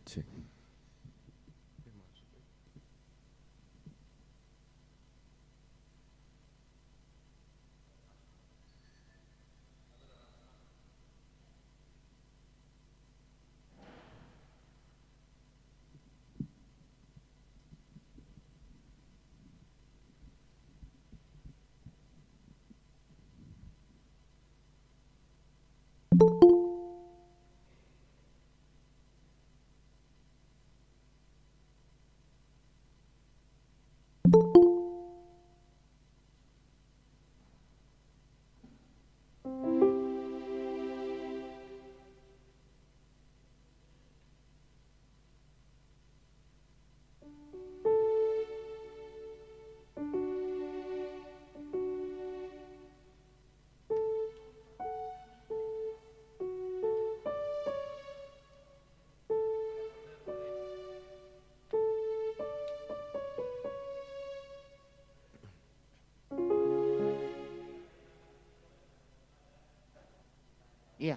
Cek. Iya.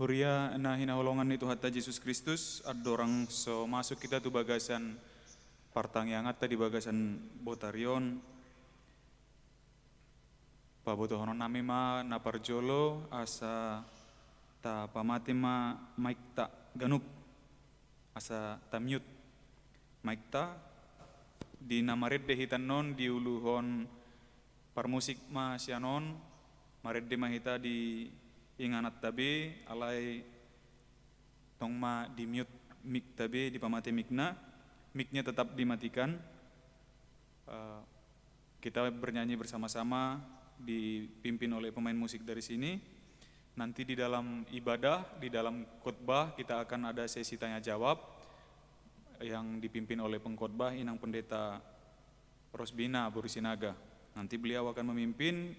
Huria na hinahulongan ni Tuhan Yesus Kristus adorang so masuk kita tu bagasan partang yang atta di bagasan botarion pabotohono nami ma naparjolo asa ta pamati ma maik ta ganup asa ta mute maik ta di namaredde hitan non di uluhon parmusik ma sianon maredde mahita di inganat tabe alai tongma di mute mic tabe di pamate micnya tetap dimatikan. Kita bernyanyi bersama-sama dipimpin oleh pemain musik dari sini. Nanti di dalam ibadah, di dalam khotbah kita akan ada sesi tanya jawab yang dipimpin oleh pengkhotbah Inang Pendeta Rosbina Burisinaga. Nanti beliau akan memimpin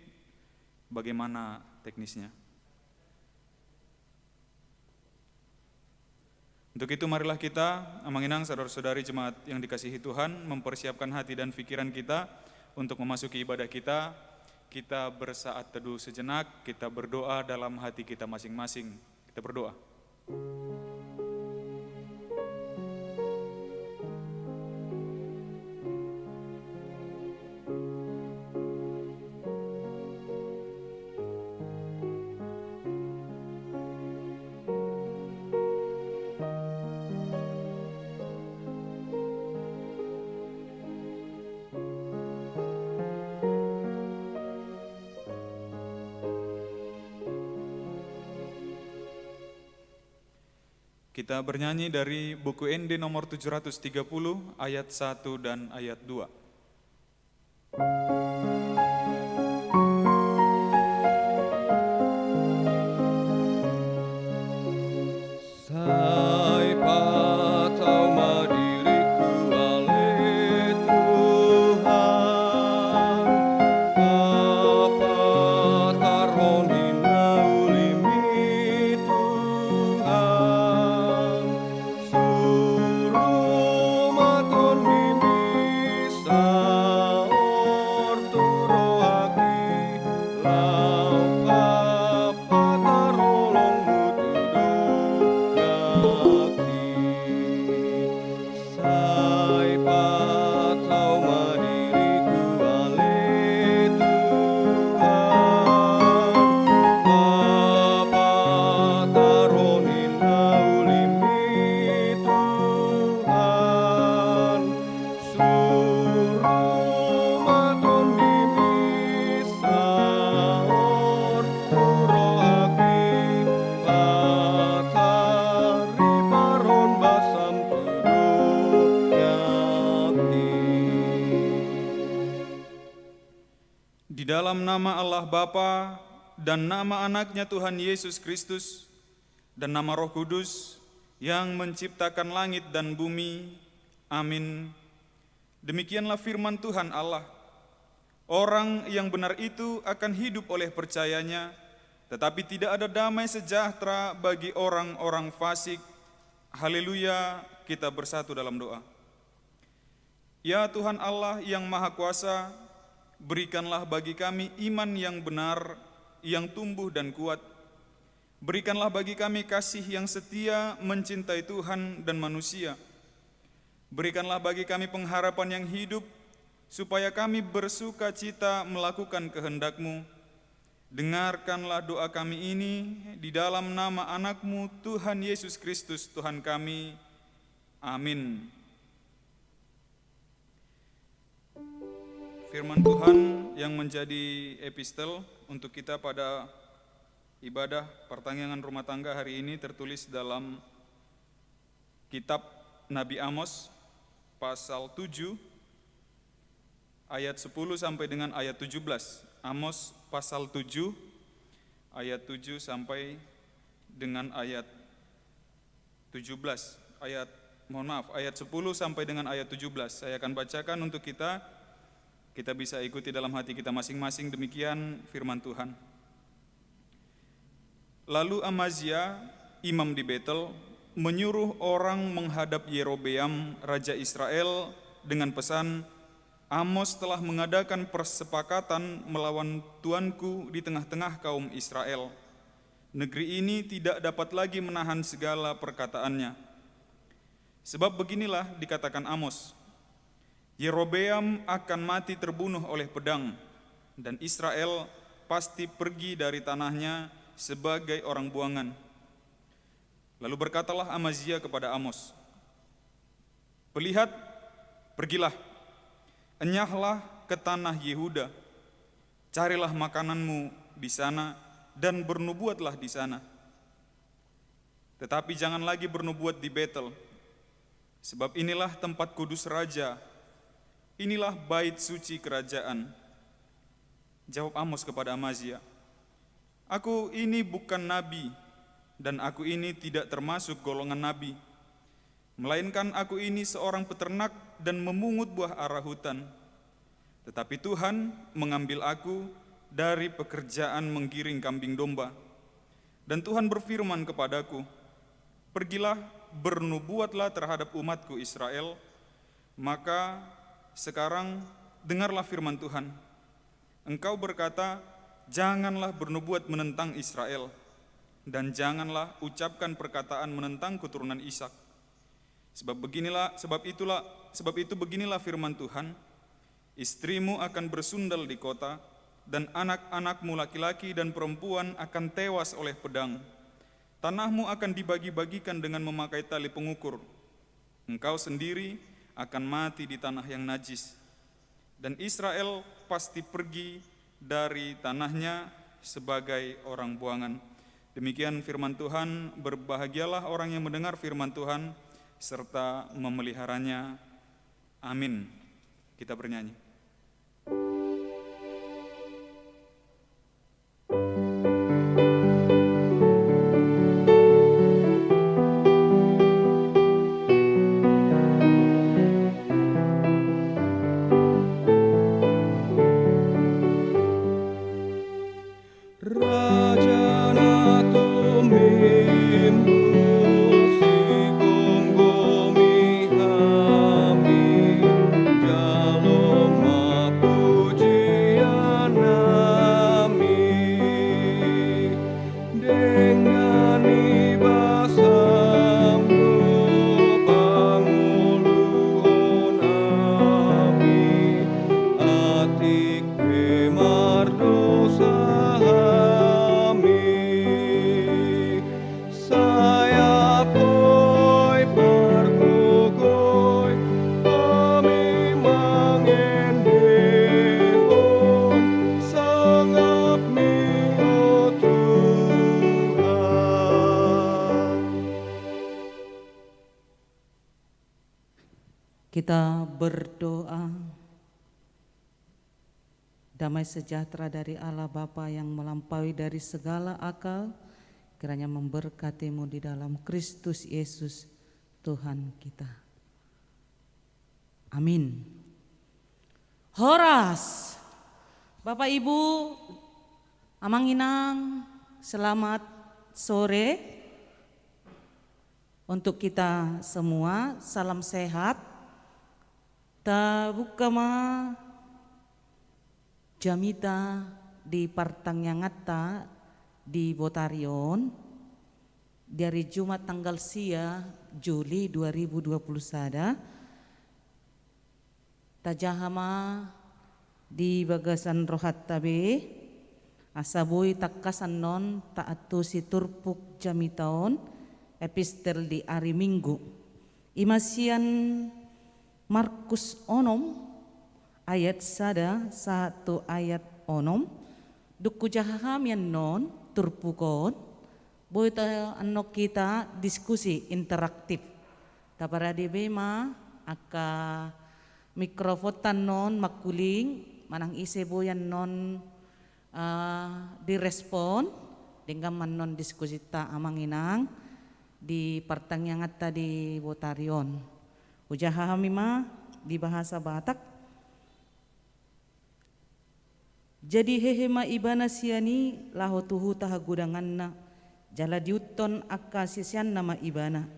bagaimana teknisnya. Untuk itu marilah kita, amanginang saudara-saudari jemaat yang dikasihi Tuhan, mempersiapkan hati dan pikiran kita untuk memasuki ibadah kita. Kita bersaat teduh sejenak, kita berdoa dalam hati kita masing-masing. Kita berdoa. Kita bernyanyi dari buku ND nomor 730 ayat 1 dan ayat 2. Sai patau madiriku oleh Tuhan, Bapa taroni naulimi Tuhan, suruh maton mimi saor turoaki, lau Bapa tarolongmu Sai patau madiriku oleh Tuhan, Bapa taroni naulimi Tuhan, suruh maton mimi saor turoaki, patari paron basam tuduh yaki. Di dalam nama Allah Bapa dan nama anaknya Tuhan Yesus Kristus, dan nama Roh Kudus yang menciptakan langit dan bumi. Amin. Demikianlah firman Tuhan Allah. Orang yang benar itu akan hidup oleh percayanya, tetapi tidak ada damai sejahtera bagi orang-orang fasik. Haleluya, kita bersatu dalam doa. Ya Tuhan Allah yang Maha Kuasa, berikanlah bagi kami iman yang benar, yang tumbuh dan kuat. Berikanlah bagi kami kasih yang setia mencintai Tuhan dan manusia. Berikanlah bagi kami pengharapan yang hidup, supaya kami bersuka cita melakukan kehendak-Mu. Dengarkanlah doa kami ini di dalam nama anak-Mu Tuhan Yesus Kristus Tuhan kami. Amin. Firman Tuhan yang menjadi epistel untuk kita pada ibadah pertanggungan rumah tangga hari ini tertulis dalam kitab Nabi Amos pasal 7 ayat 10 sampai dengan ayat 17. Amos pasal 7 ayat 7 sampai dengan ayat 17. Ayat 10 sampai dengan ayat 17. Saya akan bacakan untuk kita bisa ikuti dalam hati kita masing-masing. Demikian firman Tuhan. Lalu Amazia, imam di Betel, menyuruh orang menghadap Yerobeam, raja Israel, dengan pesan, Amos telah mengadakan persepakatan melawan tuanku di tengah-tengah kaum Israel. Negeri ini tidak dapat lagi menahan segala perkataannya. Sebab beginilah dikatakan Amos, Yerobeam akan mati terbunuh oleh pedang, dan Israel pasti pergi dari tanahnya sebagai orang buangan. Lalu berkatalah Amazia kepada Amos, pergilah, enyahlah ke tanah Yehuda, carilah makananmu di sana dan bernubuatlah di sana. Tetapi jangan lagi bernubuat di Betel, sebab inilah tempat kudus raja, inilah bait suci kerajaan. Jawab Amos kepada Amazia, aku ini bukan nabi, dan aku ini tidak termasuk golongan nabi, melainkan aku ini seorang peternak dan memungut buah ara hutan. Tetapi Tuhan mengambil aku dari pekerjaan menggiring kambing domba. Dan Tuhan berfirman kepadaku, pergilah, bernubuatlah terhadap umatku Israel. Maka sekarang dengarlah firman Tuhan. Engkau berkata, janganlah bernubuat menentang Israel, dan janganlah ucapkan perkataan menentang keturunan Ishak. Sebab itu beginilah firman Tuhan, istrimu akan bersundal di kota, dan anak-anakmu laki-laki dan perempuan akan tewas oleh pedang. Tanahmu akan dibagi-bagikan dengan memakai tali pengukur. Engkau sendiri akan mati di tanah yang najis, dan Israel pasti pergi dari tanahnya sebagai orang buangan. Demikian firman Tuhan. Berbahagialah orang yang mendengar firman Tuhan serta memeliharanya. Amin. Kita bernyanyi. Kita berdoa. damai sejahtera dari Allah Bapa yang melampaui dari segala akal, kiranya memberkatimu di dalam Kristus Yesus Tuhan kita. Amin. Horas, Bapak Ibu, Amanginang, selamat sore untuk kita semua. Salam sehat. Tabukama jamita di Partangyangata di Botarion dari Jumat tanggal sia Juli 2021 tajahama di bagasan rohat tabe asaboy takkasan non taatu si turpuk jamitaon epistel di hari Minggu imasian Markus onom ayat sada satu ayat onom dukku jaham yang non turpukon boy ta anok kita diskusi interaktif tapara di bema aka mikrofotan non makuling manang ise boyan non direspon dengan manon diskusi ta amanginang di pertanyaan tadi Botarion ujahamima di bahasa Batak. Jadi hehema ibana siani laho tuhu tahagudanganna jala diuton akka sisian nama ibana.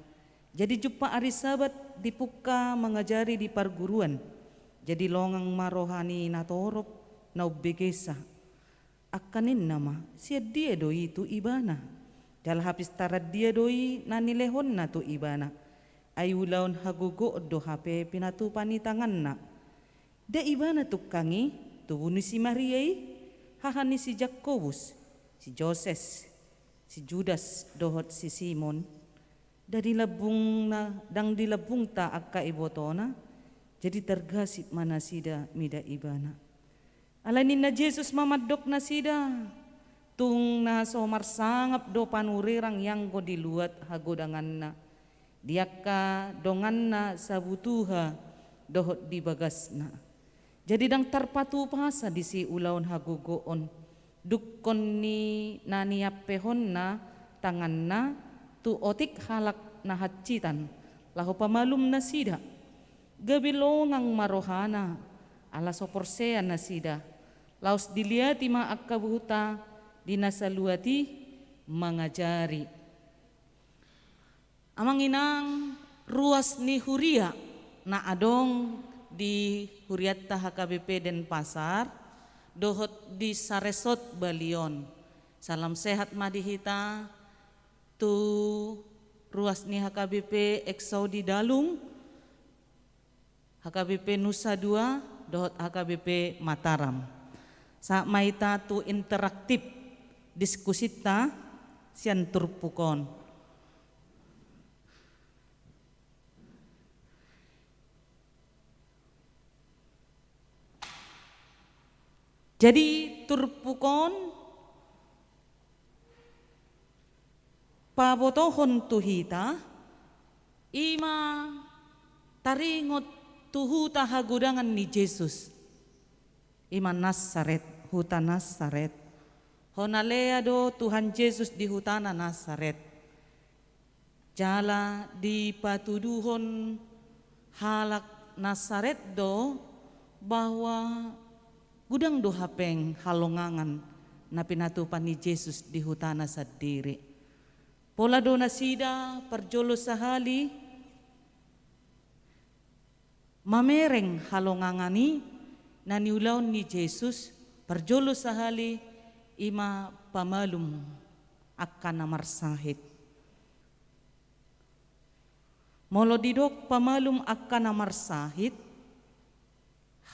Jadi jumpa hari sabat dipuka mengajari di perguruan. Jadi longang marohani natorop naubegesa. Akanin nama sia dia doi itu ibana. Jala habis tarat dia doi nanilehon na tu ibana. Ayu laun hagugo do hape pinatu panitangan na. Da ibana tukangi tubuni si Mariai, hahani si Jakobus, si Joses, si Judas dohot si Simon. Dari labung na dang dilabung ta akka ibotona. Jadi tergasip mana sida mida ibana. Alanin na Jesus mamadok na sida. Tung na somar sangap do panurirang yang go diluat hagodangan na. Diaka donganna sabutuha dohot di bagasna. Jadi dang tarpatu pasa di si ulaun hagugoon. Dukkon ni naniapehon na tanganna tu otik halak na hacitan. Lahu pamalum na sida. Gabilongang marohana ala soporsean na sida. Laus diliati ma akabuhuta dinasaluati mangajari. Amanginang ruas ni Huria na adong di Huriatta HKBP Denpasar dohot di Saresot Balion. Salam sehat madihita tu ruas ni HKBP Eksaudi Dalung HKBP Nusa Dua dohot HKBP Mataram. Sa maita tu interaktif diskusita sian turpukon. Jadi turpukon pabotohon tuhita ima taringot tuhuta hagudangan ni Jesus ima Nazaret huta Nazaret honalea do Tuhan Yesus di hutana Nazaret jala di patuduhon halak Nazaret do bahwa gudang do hapeng halongangan na pinatupan ni Jesus di hutana sadiri. Pola do nasida perjolo sahali mamereng halongangani na niulaon ni Jesus perjolo sahali ima pamalum akan namarsahit. Molo didok pamalum akan namarsahit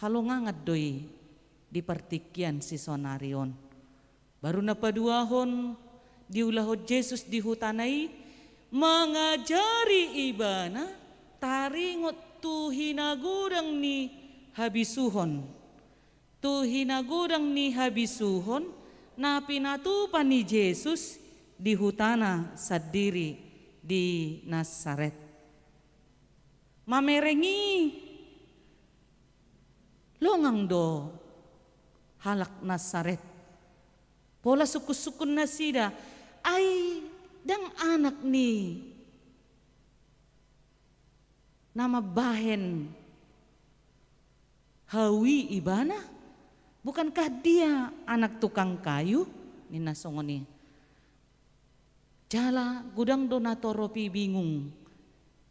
halongangat doi di pertikian si sonarion. Baru napaduahon diulahod Jesus di hutanai mengajari ibana taringot tu hinagurang ni habisuhon. Tu hinagurang ni habisuhon na pinatupan ni Jesus di hutana sadiri di Nazaret. Mamerengi longang do halak Nasaret. Pola suku-sukun na sida ay dang anak ni nama bahen hawi ibana. Bukankah dia anak tukang kayu? Ni nasongoni. Jala gudang donatoropi bingung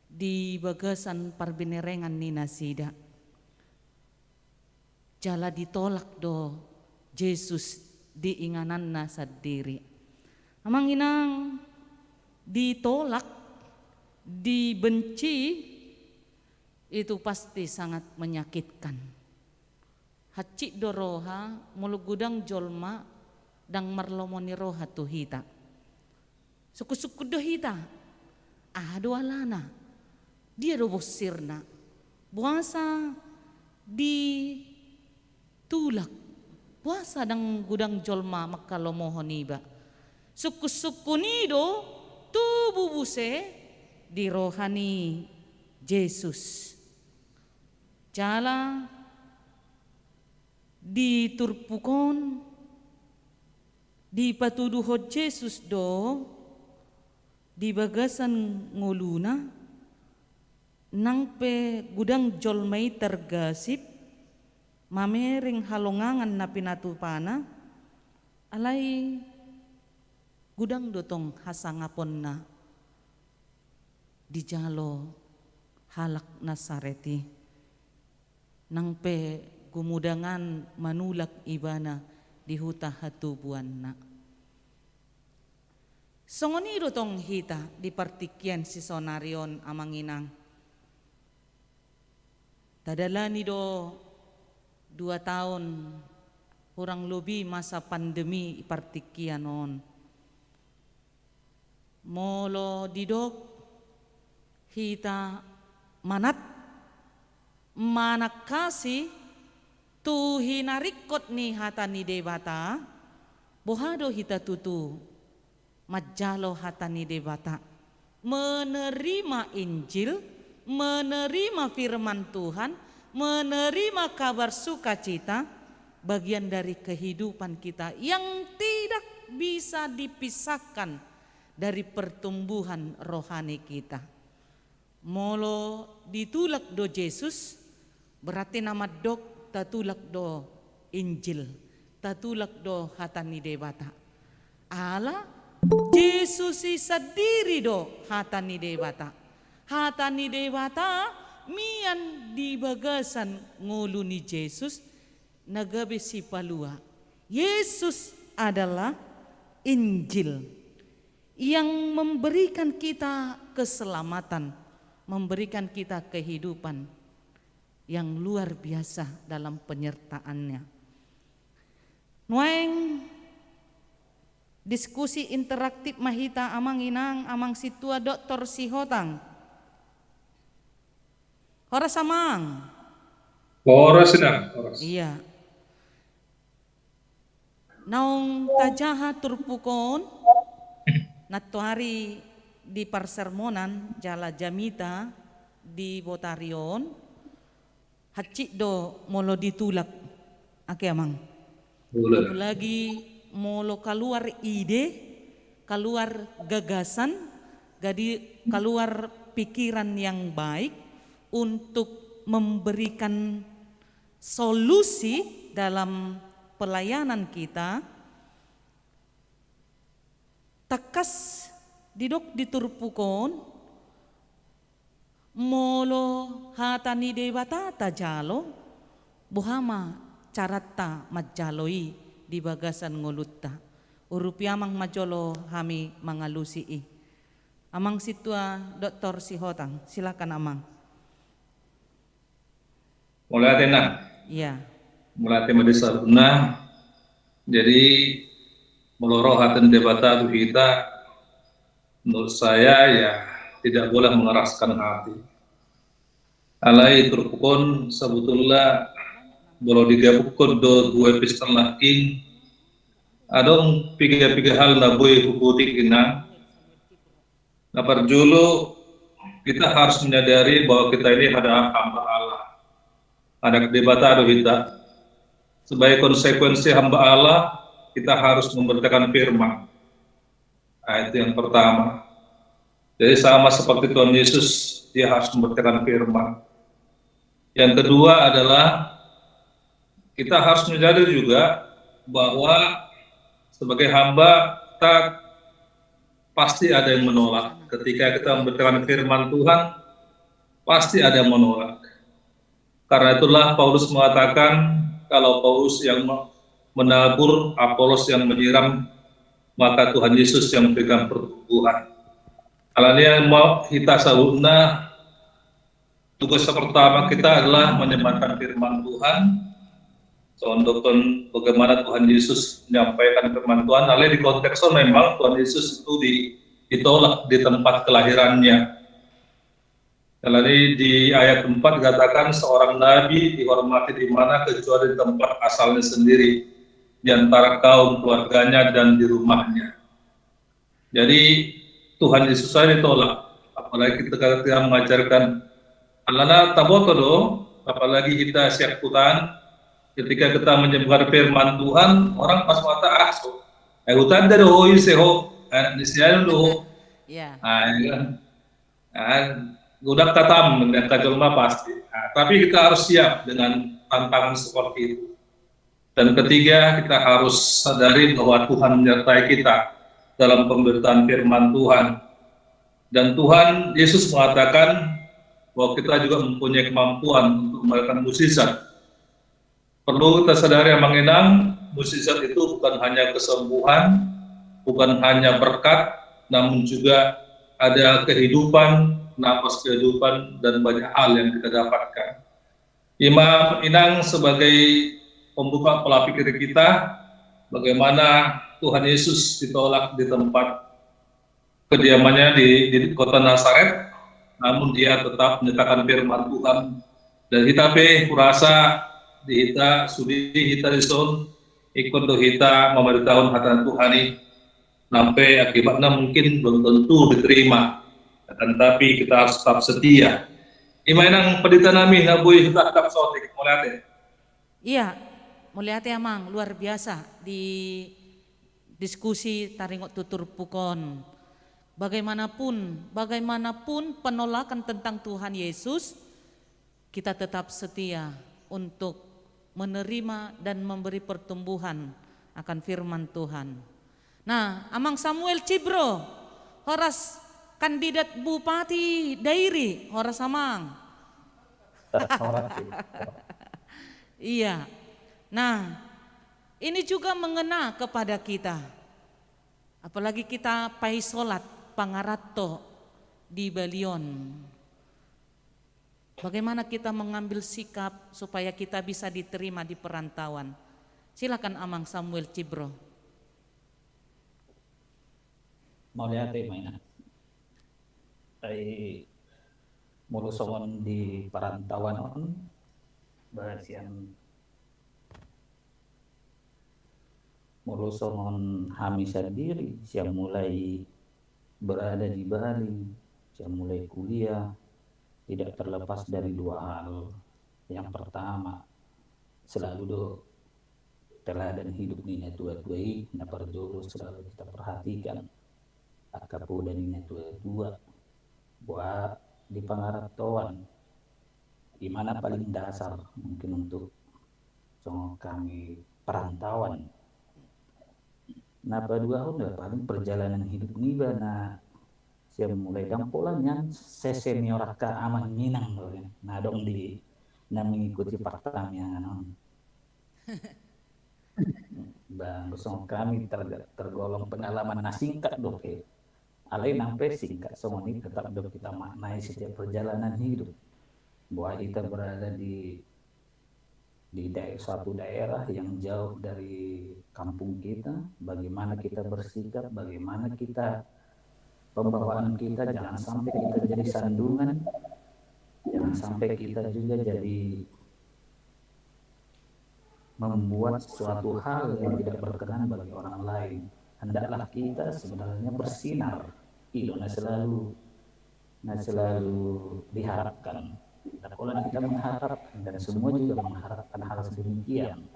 di bagasan parbinerengan ni nasida. Jala ditolak do Yesus diinganan na sadiri. Amang inang ditolak, dibenci, itu pasti sangat menyakitkan. Hacik do roha mulu gudang jolma dang marlomoni roha tu hita. Suku-suku do hita. Do alana. Dia do bosirna. Buasa di tulak. Puasa dang gudang jolma makalomohon iba. Suku-suku nido tu bubuse di rohani Yesus. Jala di turpukon di patuduhod Yesus do di bagasan nguluna nang pe gudang jolmay tergasip mamering halongangan na pinatupana alay gudang dotong hasangapon na di jalo halak Nasareti nang pe gumudangan manulak ibana di huta hatubuan na. Songonido tong hita di partikyan si sonarion amanginang. Tadala nido 2 tahun kurang lebih masa pandemi partikyan on. Molo didok hita manakasi tu hinarikot ni hata ni debata bohado hita tutu majalo hata ni debata menerima Injil, menerima firman Tuhan, menerima kabar sukacita bagian dari kehidupan kita yang tidak bisa dipisahkan dari pertumbuhan rohani kita. Molo ditulak do Yesus berarti nama dok tatulak do Injil, tatulak do hatani debata. Ala Yesus sadiri do hatani debata. Hatani debata mian di bagasan ngulu ni Yesus nagabe si palua. Yesus adalah Injil yang memberikan kita keselamatan, memberikan kita kehidupan yang luar biasa dalam penyertaannya. Nueng diskusi interaktif mahita amang inang amang situa Dr. Sihotang. Horas amang. Horas na. Iya. Naung tajaha turpukon natuari di parsermonan jala jamita di Botarion. Hacik do molo ditulak ake amang. Itu lagi molo keluar ide, keluar gagasan, jadi keluar pikiran yang baik untuk memberikan solusi dalam pelayanan kita. Takas didok diturpukon molo hatani debata tajalo buhama carata majaloi di bagasan ngolutta urupiamang majolo hami mangalusi amang situa Dr. Sihotang, silakan amang. Mulai tenang. Iya. Mulai tema desa punah. Jadi meloroh hatan debata tu kita menurut saya ya tidak boleh mengeraskan hati. Alai turpukon sebetulnya boleh digabungkan dua episode lagi. Adong piga hal na boy hukuti kina. Napar julu kita harus menyadari bahwa kita ini ada hamba Allah. Ada debata ada kita. sebagai konsekuensi hamba Allah, kita harus memberitakan firman. Nah, itu yang pertama. Jadi sama seperti Tuhan Yesus, dia harus memberitakan firman. Yang kedua adalah kita harus menyadari juga bahwa sebagai hamba kita pasti ada yang menolak. Ketika kita memberitakan firman Tuhan, pasti ada yang menolak. Karena itulah Paulus mengatakan, kalau Paulus yang menabur, Apolos yang menyiram, maka Tuhan Yesus yang memberikan pertumbuhan. Alanya mau kita saudna, tugas pertama kita adalah menyebarkan firman Tuhan. Contoh bagaimana Tuhan Yesus menyampaikan firman Tuhan. Alanya di konteksnya memang Tuhan Yesus itu ditolak di tempat kelahirannya. Jadi di ayat 4 dikatakan seorang nabi dihormati di mana kecuali di tempat asalnya sendiri, di antara kaum keluarganya dan di rumahnya. Jadi Tuhan Yesus saja ditolak, apalagi kita mengajarkan alana tabotodo, apalagi kita siap hutan, ketika kita menyebar firman Tuhan, orang pas mata aso, hutan dari hoi seho, niscaya do, Ya. Gudak katam dengan kajolma pasti. Nah, tapi kita harus siap dengan tantangan seperti itu. Dan ketiga, kita harus sadari bahwa Tuhan menyertai kita dalam pemberitaan firman Tuhan. Dan Tuhan Yesus mengatakan bahwa kita juga mempunyai kemampuan untuk melakukan mukjizat. Perlu kita sadari yang mengenang, mukjizat itu bukan hanya kesembuhan, bukan hanya berkat, namun juga ada kehidupan, nafas kehidupan, dan banyak hal yang kita dapatkan. Imam Inang sebagai pembuka pola pikir kita, bagaimana Tuhan Yesus ditolak di tempat kediamannya di kota Nazaret, namun dia tetap menyatakan firman Tuhan. Dan kita kurasa di kita sudi kita dison ikut kita memberitahu hatan Tuhan ini, sampai akibatnya mungkin belum tentu diterima, akan tapi kita harus tetap setia. Imainang pendeta nami nabui kita tetap sotik mulai. Iya, melihat ya Mang, luar biasa di diskusi taringot tutur pukon. Bagaimanapun penolakan tentang Tuhan Yesus, kita tetap setia untuk menerima dan memberi pertumbuhan akan firman Tuhan. Nah, Amang Samuel Cibro, horas kandidat Bupati Dairi, horas Amang. Iya. Nah, ini juga mengena kepada kita. Apalagi kita pai solat pangarato di Balion. Bagaimana kita mengambil sikap supaya kita bisa diterima di perantauan? Silakan Amang Samuel Cibro. Mau lihat mainan. Ay mulusongon di perantauan on bahas yang mulusongon hamisa diri siang mulai berada di Bali, siang mulai kuliah, tidak terlepas dari dua hal. Yang pertama, selalu teladan hidup nina tua-tuai na parjolo selalu kita perhatikan. Akapu dan nina tua-tua buat di pangaratoan, di mana paling dasar mungkin untuk kami perantauan. Nah, kedua udah paling perjalanan hidup niba na saya mulai dampolannya sesenior ka aman minang nah dong di na mengikuti pertanyaan bang gosong kami tergolong pengalaman na singkat dong alai nampe singkat semua ini tetap dong kita maknai setiap perjalanan hidup bahwa kita berada di suatu daerah yang jauh dari kampung kita, bagaimana kita bersikap, bagaimana kita pembawaan kita, jangan sampai kita jadi sandungan, jangan sampai kita juga jadi membuat suatu hal yang tidak berkenan bagi orang lain. Hendaklah kita sebenarnya bersinar, itu selalu diharapkan. Dan kalau kita mengharap dan semua juga mengharapkan hal sedemikian,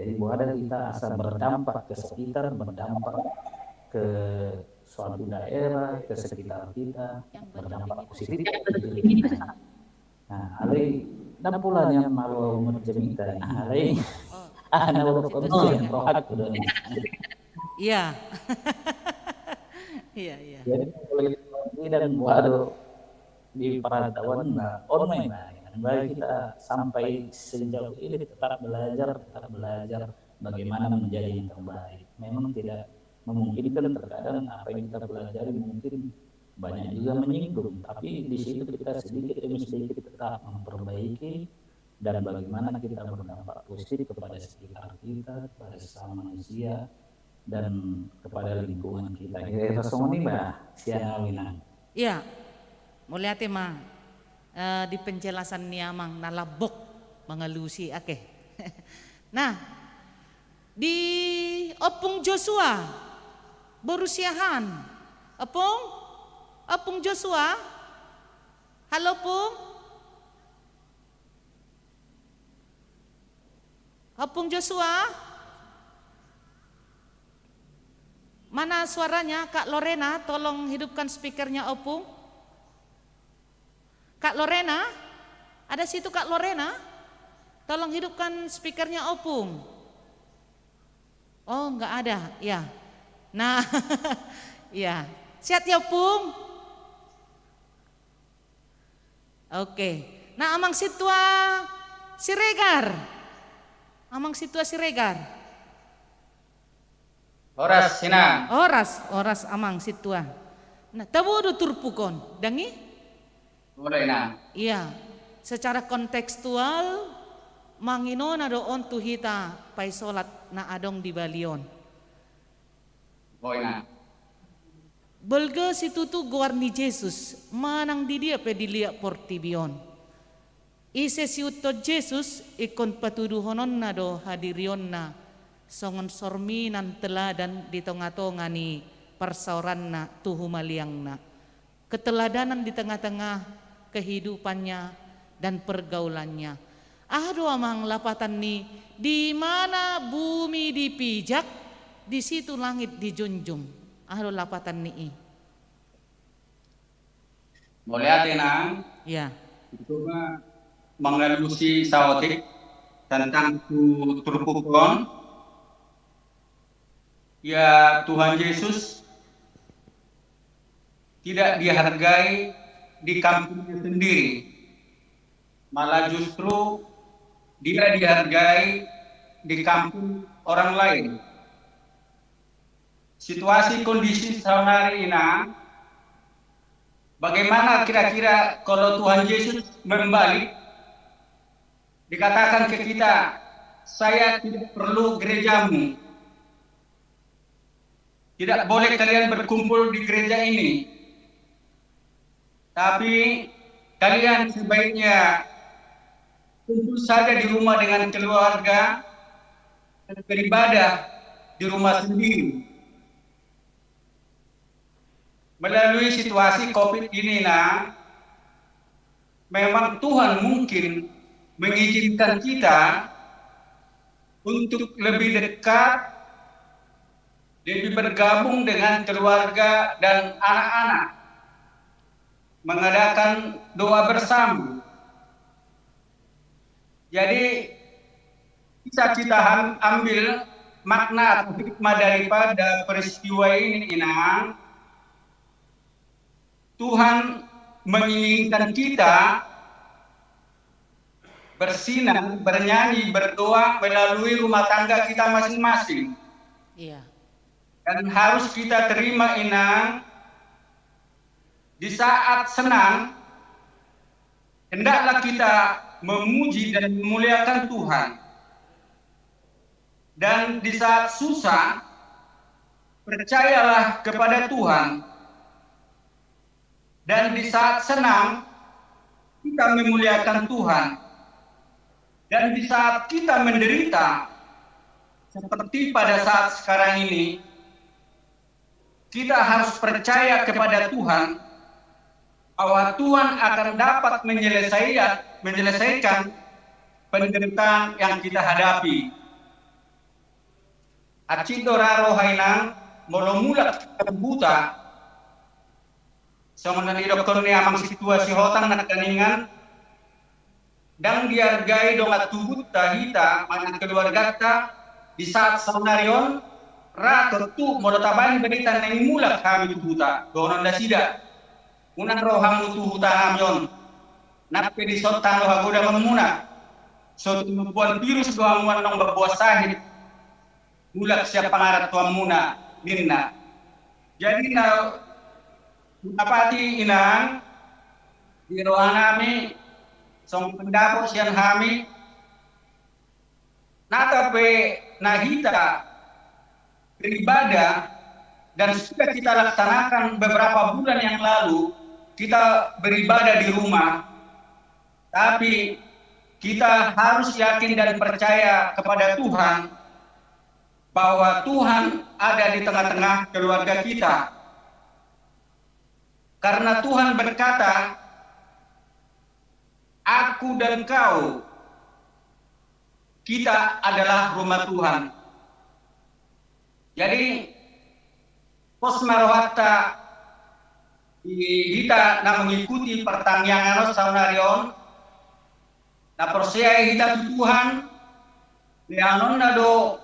Jadi bahwa ada kita asal berdampak ke sekitar, berdampak ke suatu daerah, ke sekitar kita, berdampak positif ke diri kita. Nah, alai dan pula yang malu menjemita, alai anak orang yang rohat udah. Iya. Iya, iya. Jadi kalau dan waduh di perantauan online bagi kita sampai sejauh ini tetap belajar bagaimana menjadi yang terbaik. Memang tidak memungkinkan, terkadang apa yang kita pelajari mungkin banyak juga menyinggung, tapi di situ kita sedikit demi sedikit tetap memperbaiki dan bagaimana kita berdampak positif kepada sekitar kita, kepada sesama manusia dan kepada lingkungan kita. Kita semua ini siang winang. Iya, mulia tema di penjelasan niamang nalabok mengelusi akeh. Nah, di opung Joshua berusiahan, opung Joshua, halo pung, opung Joshua, mana suaranya Kak Lorena? Tolong hidupkan speakernya opung. Kak Lorena, ada situ Kak Lorena? Tolong hidupkan speakernya opung. Oh, enggak ada, ya. Nah, ya, siap ya opung. Oke, nah amang situa Siregar, Horas sina. Oras amang situa. Nah, tahu do turpukon, dangi? Boleh na. Iya, secara kontekstual mangino na doon tuhita pay solat na adong di Balion. Boleh na. Belga si tutu guar ni Jesus manang di dia pedilia portibion. Ise si uto Jesus ikon patuduhonon na do hadirion na songon sorminan teladan di tonga-tonga ni persauran na tuhumaliang na. Keteladanan di tengah-tengah kehidupannya dan pergaulannya. Aduh amang lapatan nih, di mana bumi dipijak, di situ langit dijunjung. Aduh lapatan nih. Boleh ate na. Ya. Itu mah mengelusi saotik tentang turpukon. Ya Tuhan Yesus tidak dihargai di kampungnya sendiri, malah justru dia dihargai di kampung orang lain. Situasi kondisi sehari ini, bagaimana kira-kira kalau Tuhan Yesus membalik, dikatakan ke kita, saya tidak perlu gerejamu, tidak boleh kalian berkumpul di gereja ini, tapi kalian sebaiknya kumpul saja di rumah dengan keluarga dan beribadah di rumah sendiri. Melalui situasi COVID ini, memang Tuhan mungkin mengizinkan kita untuk lebih dekat, lebih bergabung dengan keluarga dan anak-anak, mengadakan doa bersama. Jadi bisa kita ambil makna atau hikmah daripada peristiwa ini, Tuhan menginginkan kita bersinar, bernyanyi, berdoa melalui rumah tangga kita masing-masing. Iya. Dan harus kita terima di saat senang, hendaklah kita memuji dan memuliakan Tuhan. Dan di saat susah, percayalah kepada Tuhan. Dan di saat senang, kita memuliakan Tuhan. Dan di saat kita menderita, seperti pada saat sekarang ini, kita harus percaya kepada Tuhan bahwa Tuhan akan dapat menyelesaikan penderitaan yang kita hadapi. Acido raro hainang molomulak buta. Sama nani dokter ni amang situasi hotang na kaningan dan dihargai dong atubut tahita mana keluarga ta di saat sonarion rato tu modotabani berita nang mulak kami tubuta donon da sida unan roham tubuta hamyon nape di sotan lo hagoda memuna so tumpuan virus doang wanong berbuah sahid mulak siapa pangarat tuan muna minna jadi na apati inang di rohana kami song pendapo siang kami natape nahita beribadah dan sudah kita laksanakan beberapa bulan yang lalu kita beribadah di rumah tapi kita harus yakin dan percaya kepada Tuhan bahwa Tuhan ada di tengah-tengah keluarga kita. Karena Tuhan berkata, aku dan kau, kita adalah rumah Tuhan. Jadi, pos marohata kita na mengikuti pertanyaan saunarion, na percaya kita Tuhan, nianon na do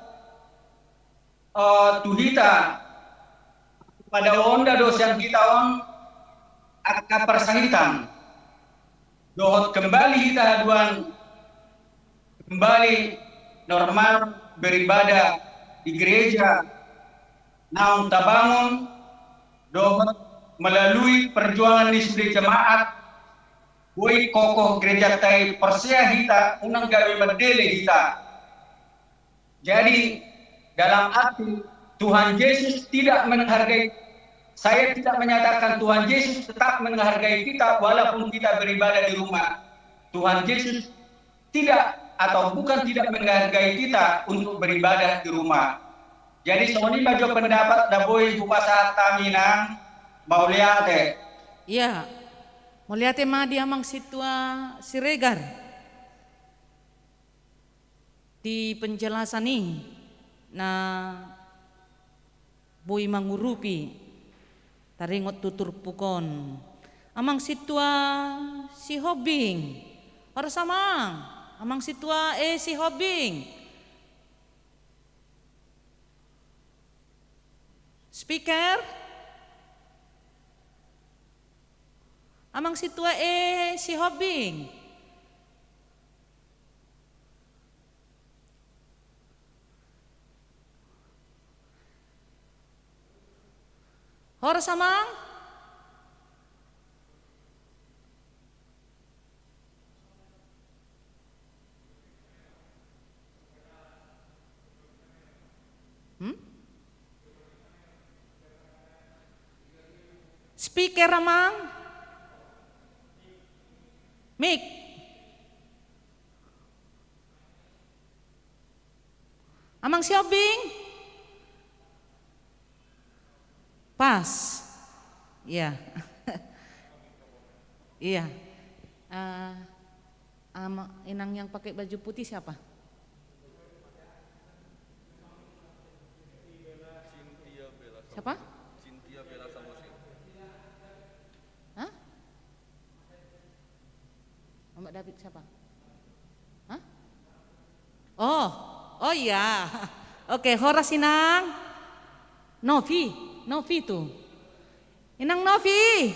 tuhita pada onda do yang kita on akan persahitan dohot kembali kita haduan kembali normal beribadah di gereja naon tabangun dohot melalui perjuangan di sudut jemaat boy kokoh gereja tai persia kita unang gawe medele kita jadi dalam arti Tuhan Yesus tidak menghargai. Saya tidak menyatakan Tuhan Yesus tetap menghargai kita walaupun kita beribadah di rumah. Tuhan Yesus tidak atau bukan tidak menghargai kita untuk beribadah di rumah. Jadi soni bajo pendapat daboi bupasa taminang mau lihat. Iya. Mau lihat mah dia mang situa Siregar. Di penjelasan ini nah boi mangurupi taringot tutur pukon amang situa si hobing ora samang amang situa si hobing speaker amang situa si hobing ora samang speaker amang mic amang siobing pas iya iya inang yang pakai baju putih siapa siapa hah Mbak David siapa hah oh iya oke horas inang Novi tuh. Inang Novi.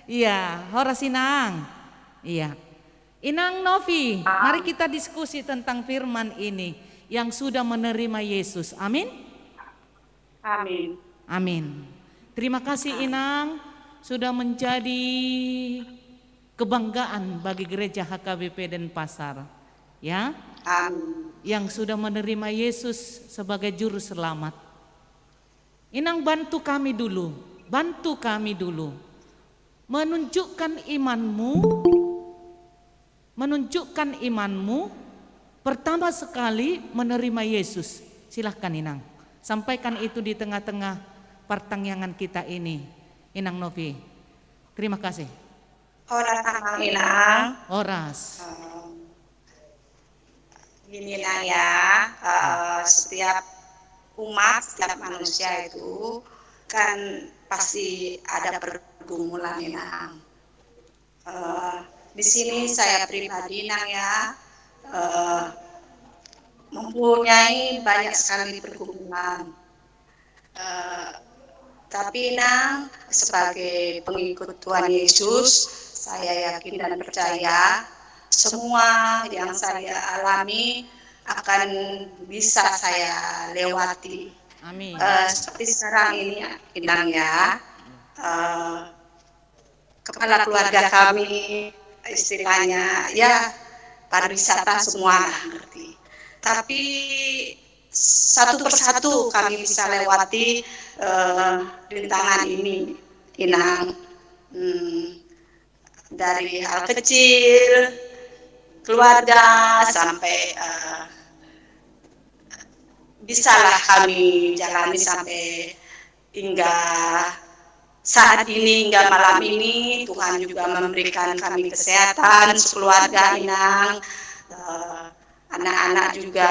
Iya, horas Inang. Iya. Inang Novi, mari kita diskusi tentang firman ini yang sudah menerima Yesus. Amin. Amin. Amin. Terima kasih Inang sudah menjadi kebanggaan bagi gereja HKBP Denpasar. Ya. Amin. Yang sudah menerima Yesus sebagai juru selamat. Inang bantu kami dulu menunjukkan imanmu pertama sekali menerima Yesus. Silahkan Inang, sampaikan itu di tengah-tengah pertanyaan kita ini. Inang Novi, terima kasih. Horas Inang. Horas. Gini Nang ya, setiap umat, setiap manusia itu kan pasti ada pergumulan ya Nang. Di sini saya pribadi Nang ya, mempunyai banyak sekali pergumulan. Tapi Nang, sebagai pengikut Tuhan Yesus, saya yakin dan percaya semua yang saya alami akan bisa saya lewati. Amin. Seperti sekarang ini Inang ya, kepala keluarga kami istilahnya ya pariwisata semua lah ngerti. Tapi satu persatu kami bisa lewati rintangan ini, Inang. Dari hal kecil, keluarga, sampai bisalah kami jalani sampai hingga saat ini, hingga malam ini. Tuhan juga memberikan kami kesehatan sekeluarga Inang, anak-anak juga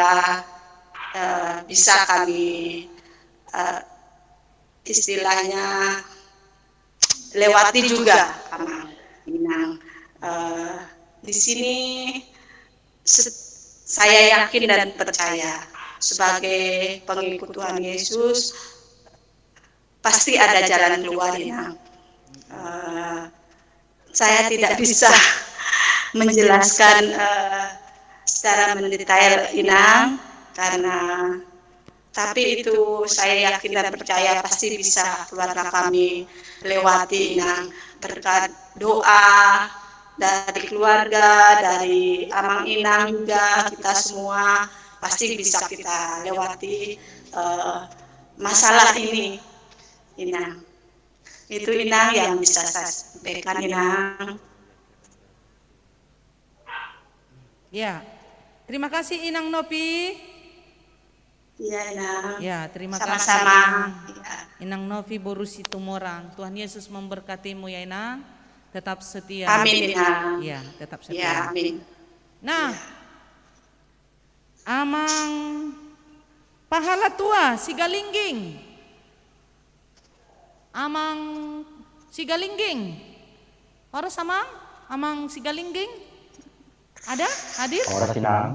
bisa kami istilahnya lewati juga, Inang. Di sini saya yakin dan percaya sebagai pengikut Tuhan Yesus pasti ada jalan keluar, Inang. Saya tidak bisa menjelaskan secara mendetail, Inang, karena tapi itu saya yakin dan percaya pasti bisa keluarga kami lewati, Inang, berkat doa dari keluarga, dari Amang Inang juga, kita semua pasti bisa kita lewati masalah ini, Inang. Itu Inang yang bisa saya sampaikan, Inang. Ya, terima kasih Inang Novi. Iya, Inang. Ya, terima Sama-sama. kasih Inang Novi Borusi Tumorang. Tuhan Yesus memberkatimu ya Inang. Tetap setia. Amin, Inang. Ya, tetap setia. Ya, amin. Nah, Amang Pahala Tua Sigalingging. Amang Sigalingging. Orang sama Amang Sigalingging? Ada? Hadir? Orang Sinang.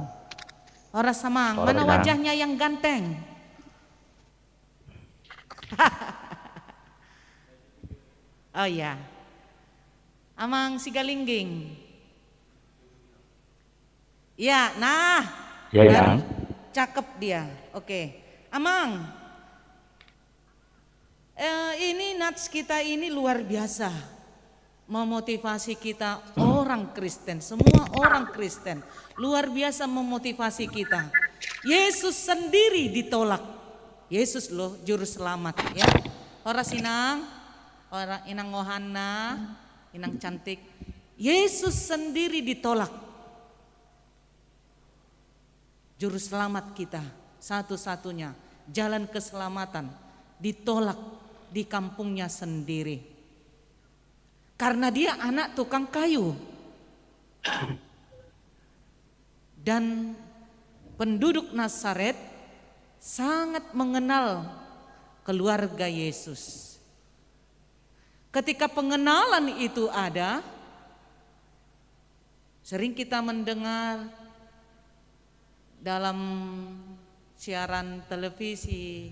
Orang Samang, Orang mana Sinang. wajahnya yang ganteng? Oh iya. Amang Sigalingging. Ya, nah. Ya, baru Inang. Cakep dia. Oke. Amang. Ini nats kita ini luar biasa. Memotivasi kita orang Kristen, semua orang Kristen. Luar biasa memotivasi kita. Yesus sendiri ditolak. Yesus loh juru selamat ya. Orang Sinang, orang Inang Ohana, Inang cantik. Yesus sendiri ditolak. Juru selamat kita satu-satunya, jalan keselamatan ditolak di kampungnya sendiri. Karena dia anak tukang kayu. Dan penduduk Nazaret sangat mengenal keluarga Yesus. Ketika pengenalan itu ada, sering kita mendengar dalam siaran televisi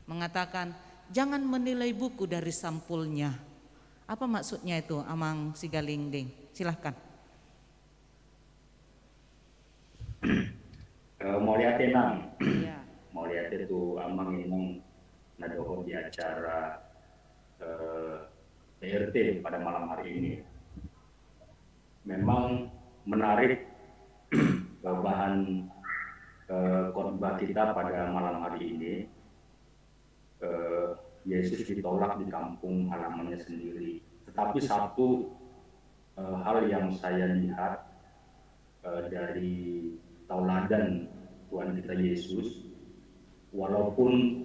mengatakan jangan menilai buku dari sampulnya. Apa maksudnya itu, Amang Sigalingging? Silahkan. Mau lihat Nang, Ya. mau lihat itu Amang Inang nadoho di acara PRT pada malam hari ini. Memang menarik bahan khotbah kita pada malam hari ini. Yesus ditolak di kampung halamannya sendiri. Tetapi satu hal yang saya lihat dari tauladan Tuhan kita Yesus, walaupun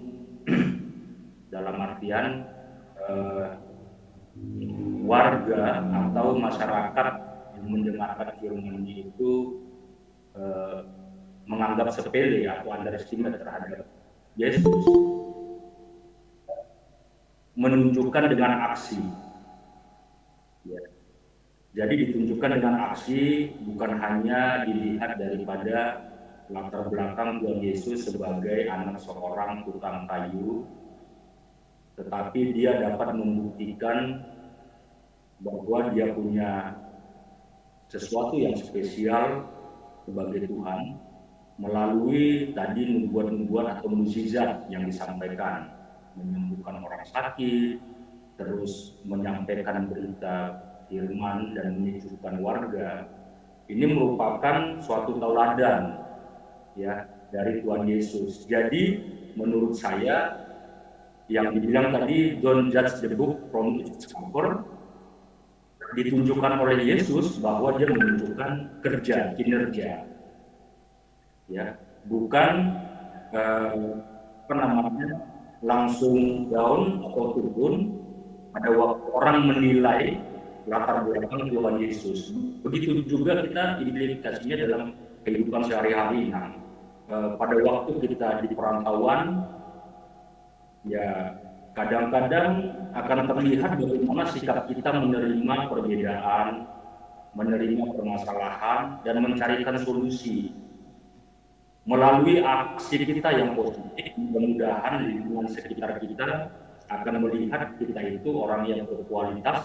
dalam artian warga atau masyarakat yang mendengarkan firman itu menganggap sepele atau underestimate terhadap Yesus, menunjukkan dengan aksi. Ya. Jadi ditunjukkan dengan aksi, bukan hanya dilihat daripada latar belakang Tuhan Yesus sebagai anak seorang tukang kayu, tetapi dia dapat membuktikan bahwa dia punya sesuatu yang spesial sebagai Tuhan melalui tadi nubuat-nubuat atau mukjizat yang disampaikan, menyembuhkan orang sakit, terus menyampaikan berita firman dan menyejukkan warga. Ini merupakan suatu tauladan ya dari Tuhan Yesus. Jadi menurut saya yang dibilang tadi don't judge the book from its cover ditunjukkan oleh Yesus bahwa dia menunjukkan kerja, kinerja. Ya, bukan langsung down atau turun pada waktu orang menilai latar belakang Tuhan Yesus. Begitu juga kita implikasinya dalam kehidupan sehari-hari. Nah, pada waktu kita di perantauan, ya kadang-kadang akan terlihat bagaimana sikap kita menerima perbedaan, menerima permasalahan, dan mencarikan solusi. Melalui aksi kita yang positif, mudah-mudahan lingkungan sekitar kita akan melihat kita itu orang yang berkualitas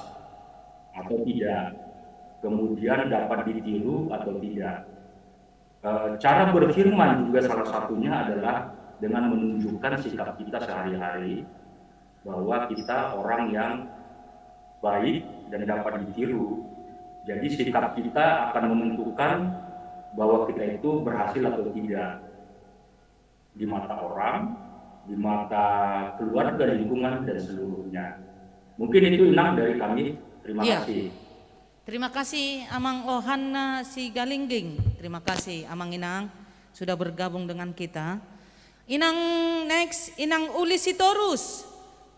atau tidak, kemudian dapat ditiru atau tidak. Cara berfirman juga salah satunya adalah dengan menunjukkan sikap kita sehari-hari bahwa kita orang yang baik dan dapat ditiru. Jadi sikap kita akan menentukan bahwa kita itu berhasil atau tidak di mata orang, di mata keluarga, lingkungan, dan seluruhnya. Mungkin itu Inang dari kami. Terima kasih. Terima kasih Amang Ohana Sigalingging. Terima kasih Amang Inang sudah bergabung dengan kita. Inang next, Inang Uli Sitorus.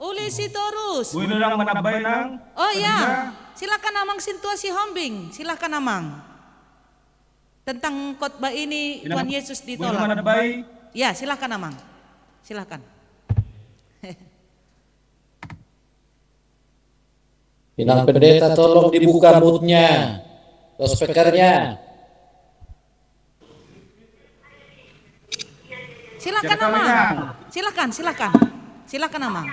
Uli Sitorus. Bu Inang menambah Inang. Oh ya, silakan Amang Sintua Sihombing. Silakan Amang. Tentang khotbah ini Tuhan Yesus ditolak. Ya, silakan Amang. Silakan. Inang Pendeta tolong dibuka moodnya, loudspeakernya. Silakan Amang. Silakan Amang.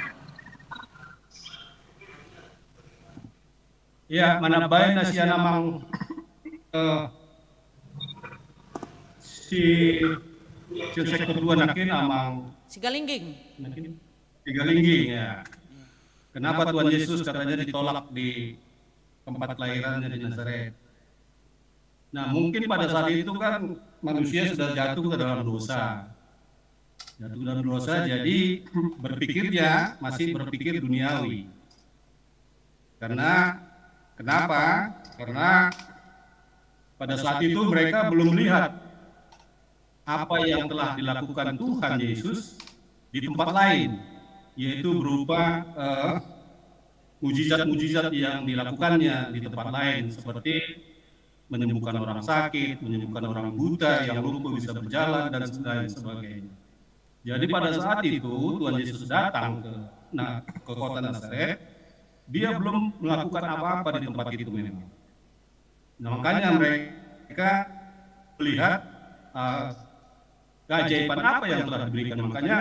Ya, mana baik nasi Amang si kedua nakin Amang Sigalingging. Sigalingging ya. Kenapa Tuhan Yesus katanya ditolak di tempat kelahirannya di Nazaret? Nah, mungkin pada saat itu kan manusia sudah jatuh ke dalam dosa. Jadi berpikirnya masih berpikir duniawi. Kenapa? Karena pada saat itu mereka belum melihat apa yang telah dilakukan Tuhan Yesus di tempat lain, yaitu berupa mujizat-mujizat yang dilakukannya di tempat lain, seperti menyembuhkan orang sakit, menyembuhkan orang buta, yang lumpuh bisa berjalan, dan lain sebagainya. Jadi pada saat itu Tuhan Yesus datang ke kota Nazaret, dia belum melakukan apa-apa di tempat itu memang. Nah, makanya mereka melihat keajaiban apa yang telah diberikan. Makanya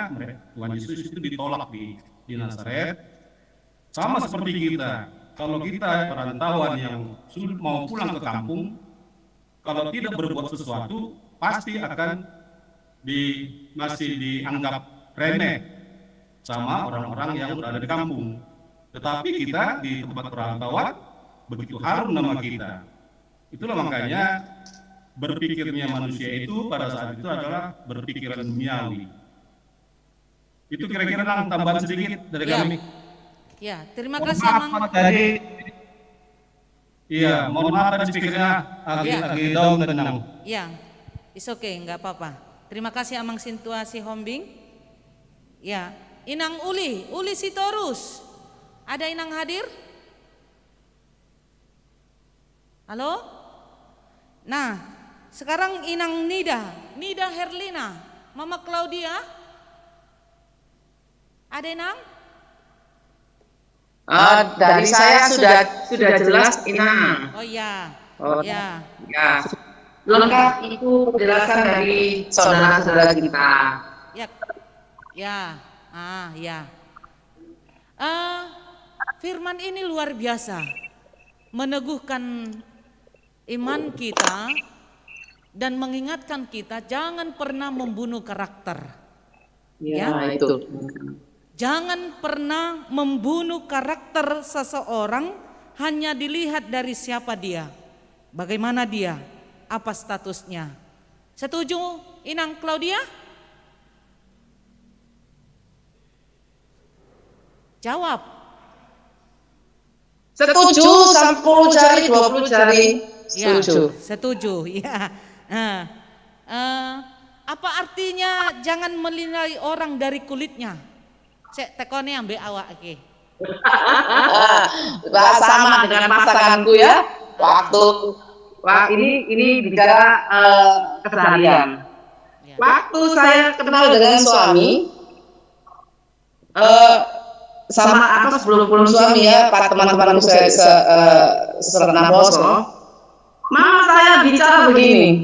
Tuhan Yesus itu ditolak di Nazaret. Sama seperti kita, kalau kita perantauan yang mau pulang ke kampung, kalau tidak berbuat sesuatu pasti akan masih dianggap remeh sama orang-orang yang berada di kampung. Tetapi kita di tempat perantauan begitu harum nama kita. Itulah makanya berpikirnya manusia itu pada saat itu adalah berpikiran duniawi. Itu kira-kira tambahan sedikit dari kami. Ya, terima kasih Amang. Tadi, iya, mohon maaf tadi speakernya agak down tenang. Ya, it's okay, nggak apa-apa. Terima kasih Amang Sintua Sihombing. Ya, Inang Uli Sitorus. Ada Inang hadir? Halo? Nah, sekarang Inang Nida Herlina, Mama Claudia. Ada Inang? Dari saya sudah jelas Inang. Oh ya. Ya. Ya. Lengkap itu penjelasan dari saudara-saudara kita. Ya. Firman ini luar biasa, meneguhkan iman kita dan mengingatkan kita jangan pernah membunuh karakter. Ya, itu. Jangan pernah membunuh karakter seseorang hanya dilihat dari siapa dia, bagaimana dia, apa statusnya. Setuju Inang Claudia? Jawab. Setuju, 10 jari, 20 jari. Setuju. Ya, setuju. Ya. Apa artinya jangan menilai orang dari kulitnya? Cek tekone ambek awak iki. Sama dengan pasanganku ya. Ini bicara keseharian. Waktu saya kenal dengan suami, sama sebelum suami ya, Pak, teman-temanku Boso, mama saya bicara begini,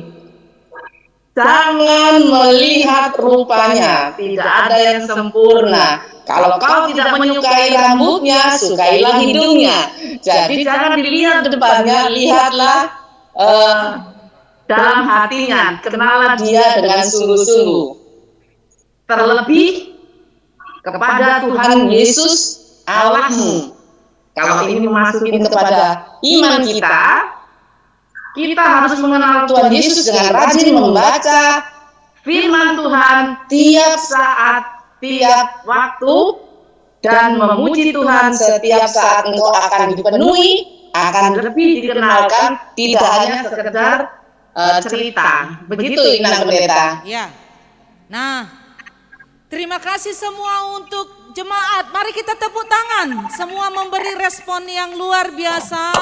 jangan melihat rupanya, tidak ada yang sempurna. Kalau kau tidak menyukai rambutnya, sukailah hidungnya. Jadi jangan dilihat depannya, lihatlah dalam hatinya, kenalah dia dengan sungguh-sungguh. Terlebih kepada Tuhan Yesus Allahmu. Kalau ini memasukin kepada iman kita harus mengenal Tuhan Yesus dengan rajin membaca firman Tuhan tiap saat, tiap waktu, dan memuji Tuhan setiap saat engkau akan dipenuhi, akan lebih dikenalkan, tidak hanya sekedar cerita. Begitu Inang Pendeta. Ya. Nah, terima kasih semua untuk jemaat. Mari kita tepuk tangan. Semua memberi respon yang luar biasa.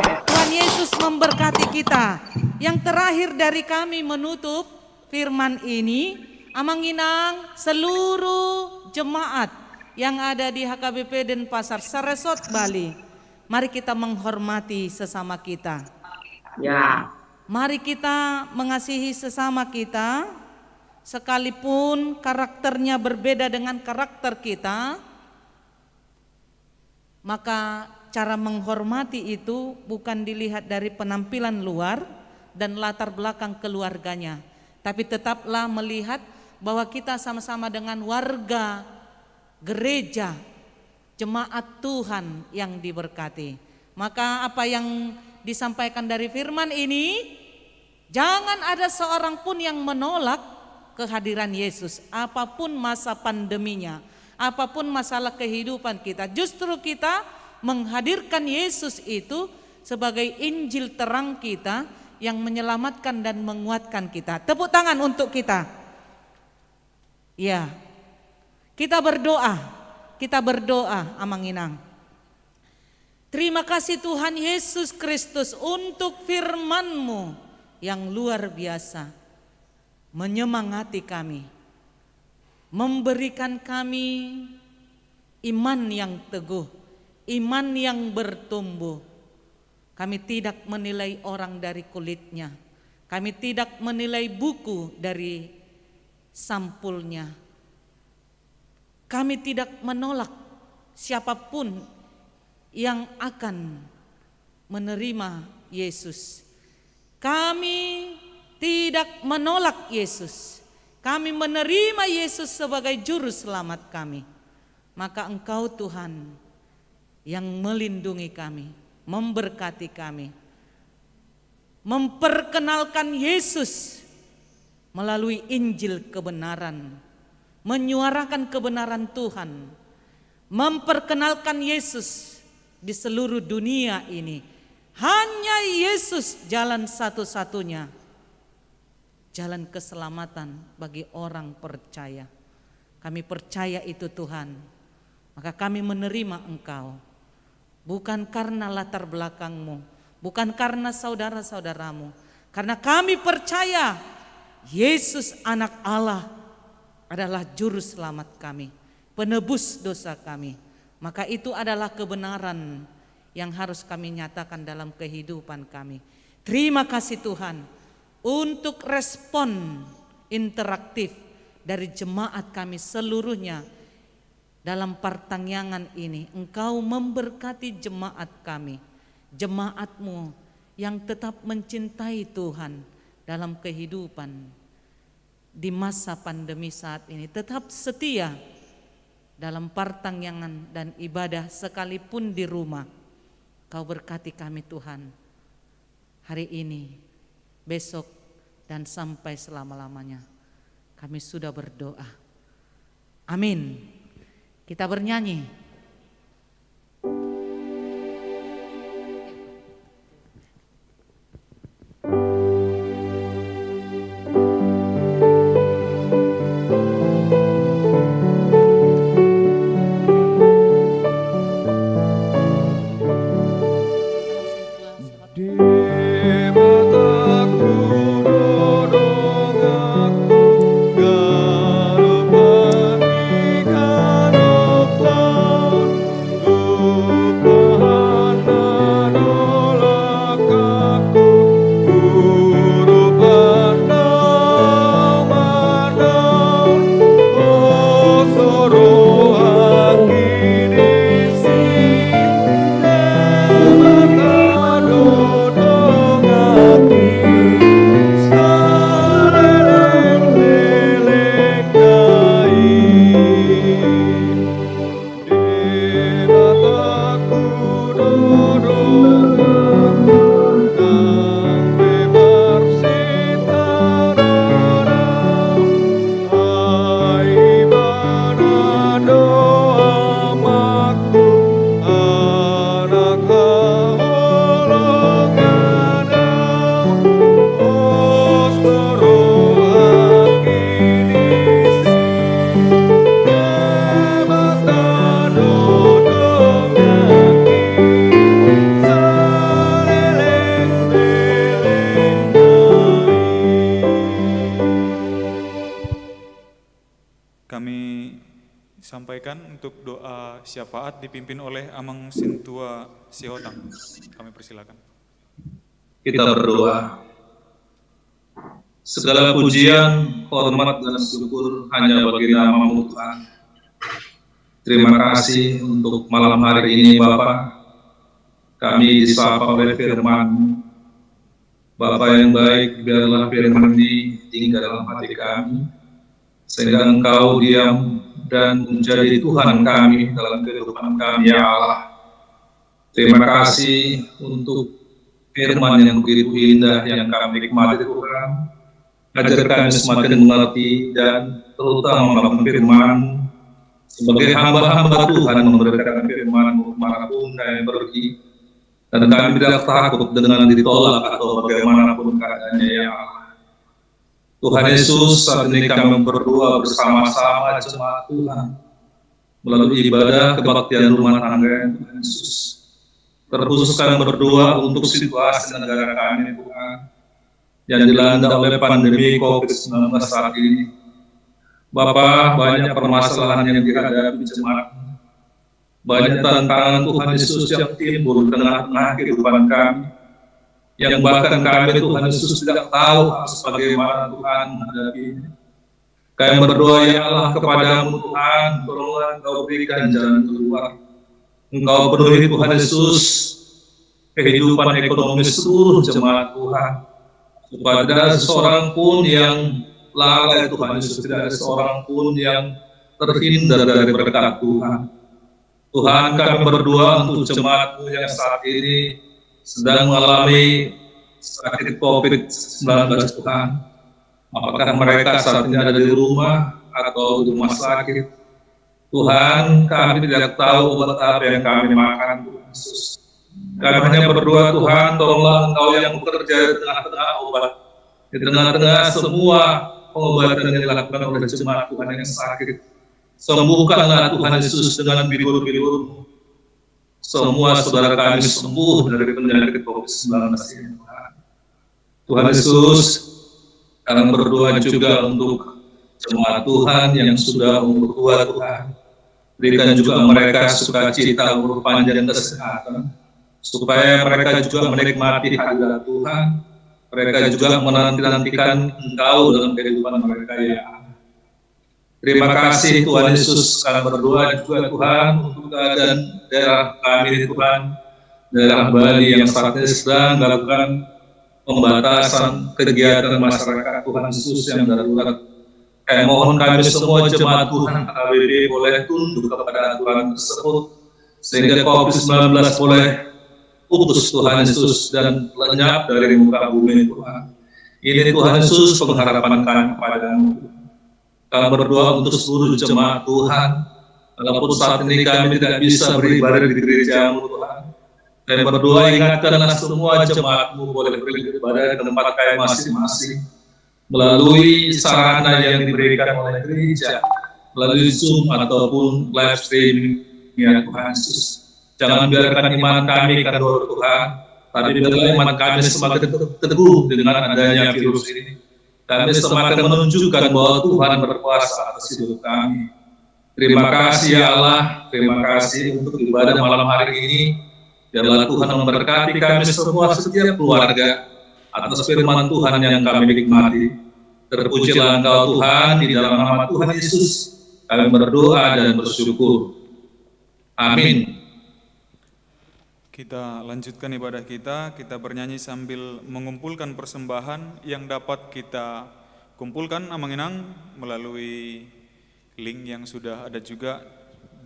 Tuhan Yesus memberkati kita. Yang terakhir dari kami menutup firman ini, Amanginang seluruh jemaat yang ada di HKBP Denpasar Saresot Bali. Mari kita menghormati sesama kita. Ya. Mari kita mengasihi sesama kita. Sekalipun karakternya berbeda dengan karakter kita, maka cara menghormati itu bukan dilihat dari penampilan luar dan latar belakang keluarganya, tapi tetaplah melihat bahwa kita sama-sama dengan warga gereja, jemaat Tuhan yang diberkati. Maka apa yang disampaikan dari firman ini, jangan ada seorang pun yang menolak kehadiran Yesus, apapun masa pandeminya, apapun masalah kehidupan kita. Justru kita menghadirkan Yesus itu sebagai Injil terang kita yang menyelamatkan dan menguatkan kita. Tepuk tangan untuk kita. Ya, kita berdoa Amanginang. Terima kasih Tuhan Yesus Kristus untuk firman-Mu yang luar biasa. Menyemangati kami, memberikan kami iman yang teguh, iman yang bertumbuh. Kami tidak menilai orang dari kulitnya, kami tidak menilai buku dari sampulnya. Kami tidak menolak siapapun yang akan menerima Yesus. Kami tidak menolak Yesus. Kami menerima Yesus sebagai juru selamat kami. Maka Engkau Tuhan yang melindungi kami, memberkati kami, memperkenalkan Yesus melalui Injil kebenaran, menyuarakan kebenaran Tuhan, memperkenalkan Yesus di seluruh dunia ini. Hanya Yesus jalan satu-satunya, jalan keselamatan bagi orang percaya. Kami percaya itu Tuhan, maka kami menerima Engkau. Bukan karena latar belakangmu, bukan karena saudara-saudaramu, Karena kami percaya Yesus anak Allah adalah juru selamat kami, penebus dosa kami. Maka itu adalah kebenaran yang harus kami nyatakan dalam kehidupan kami. Terima kasih Tuhan untuk respon interaktif dari jemaat kami seluruhnya dalam pertangyangan ini. Engkau memberkati jemaat kami, jemaat-Mu yang tetap mencintai Tuhan dalam kehidupan di masa pandemi saat ini, tetap setia dalam pertangyangan dan ibadah sekalipun di rumah. Kau berkati kami Tuhan hari ini, besok, dan sampai selama-lamanya. Kami sudah berdoa. Amin. Kita bernyanyi. Untuk doa syafaat dipimpin oleh Amang Sintua Sihotang. Kami persilakan. Kita berdoa. Segala pujian, hormat, dan syukur hanya bagi nama-Mu Tuhan. Terima kasih untuk malam hari ini Bapa. Kami disapa oleh firman. Bapa yang baik, biarlah firman ini tinggal dalam hati kami, sehingga Engkau diam dan menjadi Tuhan kami dalam kehidupan kami, ya Allah. Terima kasih untuk firman yang begitu indah yang kami nikmati Tuhan. Ajar kami semakin mengerti dan terutama melakukan firman sebagai hamba-hamba Tuhan, memberikan firman-Mu kemanapun kami pergi, dan kami tidak takut dengan ditolak atau bagaimanapun keadaannya, ya Allah. Tuhan Yesus, saat ini kami berdoa bersama-sama jemaat Tuhan melalui ibadah kebaktian rumah tangga Tuhan Yesus. Terkhusus kami berdoa untuk situasi negara kami Tuhan yang dilanda oleh pandemi COVID-19 saat ini. Bapa, banyak permasalahan yang dihadapi jemaat, banyak tantangan Tuhan Yesus yang timbul di tengah-tengah kehidupan kami, yang bahkan kami Tuhan Yesus tidak tahu harus bagaimana Tuhan menghadapi. Kami berdoa ya Allah kepada-Mu Tuhan, tolonglah Engkau berikan jalan keluar. Engkau penuhi Tuhan Yesus kehidupan ekonomi seluruh jemaat Tuhan, supaya tidak ada seorang pun yang lalai Tuhan Yesus, tidak ada seorang pun yang terhindar dari berkat Tuhan. Tuhan, kami berdoa untuk jemaat-Mu yang saat ini sedang mengalami sakit COVID-19 Tuhan. Apakah mereka saat ini ada di rumah atau di rumah sakit? Tuhan, kami tidak tahu obat apa yang kami makan, Tuhan Yesus. Kami hanya berdoa Tuhan, tolonglah Engkau yang bekerja di tengah-tengah obat, di tengah-tengah semua pengobatan yang dilakukan oleh jemaat Tuhan yang sakit. Sembuhkanlah Tuhan Yesus dengan bibur-bibur. Semua saudara kami sembuh dari penyakit COVID-19 ini Tuhan. Tuhan Yesus, kami berdoa juga untuk jemaat Tuhan yang sudah umur tua Tuhan. Berikan juga mereka sukacita, umur panjang, kesehatan, supaya mereka juga menikmati hadirat Tuhan. Mereka juga menanti-nantikan Engkau dalam kehidupan mereka ya. Terima kasih Tuhan Yesus, kami berdoa juga Tuhan untuk keadaan daerah kami Tuhan, daerah Bali yang saat ini sedang melakukan pembatasan kegiatan masyarakat Tuhan Yesus yang darurat. Mohon kami semua jemaat Tuhan AWB boleh tunduk kepada aturan tersebut, sehingga COVID-19 boleh putus Tuhan Yesus dan lenyap dari muka bumi Tuhan. Ini Tuhan Yesus pengharapan kami kepadamu. Kami berdoa untuk seluruh jemaat Tuhan, walaupun saat ini kami tidak bisa beribadah di gerejamu Tuhan. Kami berdoa ingatkanlah semua jemaatmu boleh beribadah di tempat kami masing-masing, melalui sarana yang diberikan oleh gereja, melalui Zoom ataupun live streaming ya Tuhan Yesus. Jangan biarkan iman kami kendor Tuhan, tapi biarlah iman kami semakin teguh dengan adanya virus ini. Kami semakin menunjukkan bahwa Tuhan berkuasa atas hidup kami. Terima kasih ya Allah, terima kasih untuk ibadah malam hari ini. Biarlah Tuhan memberkati kami semua setiap keluarga atas firman Tuhan yang kami nikmati. Terpujilah Engkau Tuhan, di dalam nama Tuhan Yesus kami berdoa dan bersyukur. Amin. Kita lanjutkan ibadah kita bernyanyi sambil mengumpulkan persembahan yang dapat kita kumpulkan amanginang melalui link yang sudah ada juga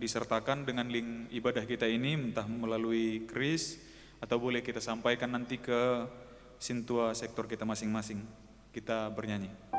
disertakan dengan link ibadah kita ini, entah melalui kris atau boleh kita sampaikan nanti ke sintua sektor kita masing-masing. Kita bernyanyi.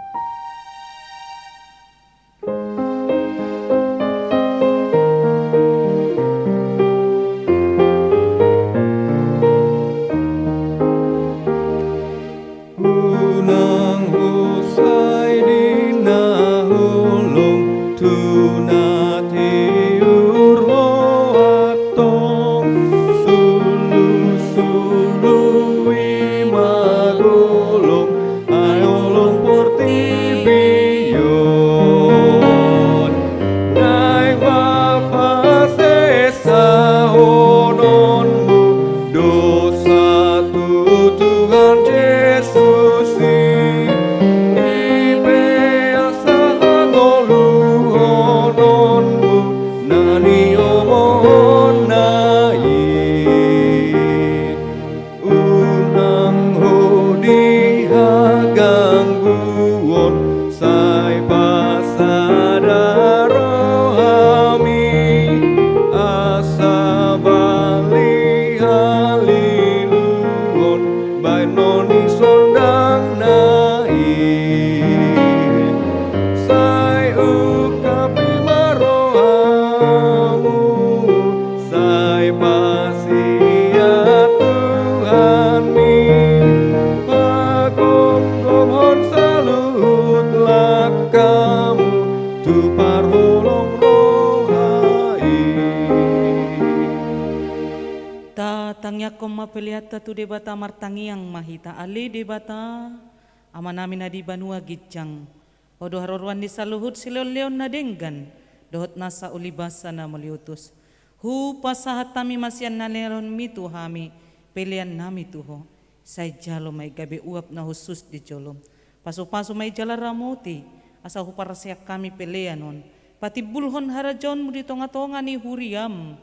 Tu debata martangiang mahita ali debata amanami na di banua gitjang odo haroruan di saluhut sileon na denggan dohot nasa ulibasa na meliutus hu pasahatami masyan na leron mitu hami pelian nami tuho say jalo may gabi uap na husus di jolom paso-paso may jala ramuti asa hu para siya kami peleanon pati bulhon harajon mo dito nga tonga ni huriam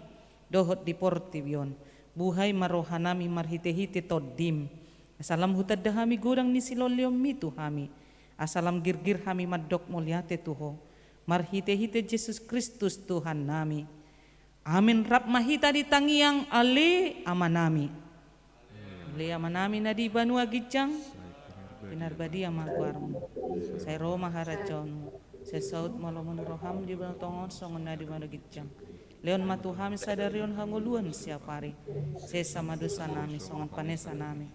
dohot di portibyon buhay marohanami marhite-hite toddim. Asalam hutad dahami gurang ni siloliom mitu hami. Asalam girgir hami madok mulyate tuho. Marhite-hite Jesus Kristus Tuhan nami. Amin rap mahita di tangiang ale amanami. Ale amanami na di banua gijang. Pinarbadi amaguarmo. Saya Roma harajonmu. Saya saud malomon roham di banang tongon songon na di banua gijang. Leon matuhami sadarion hanguluan siapari. Sesa madosa nami songan panesa nami.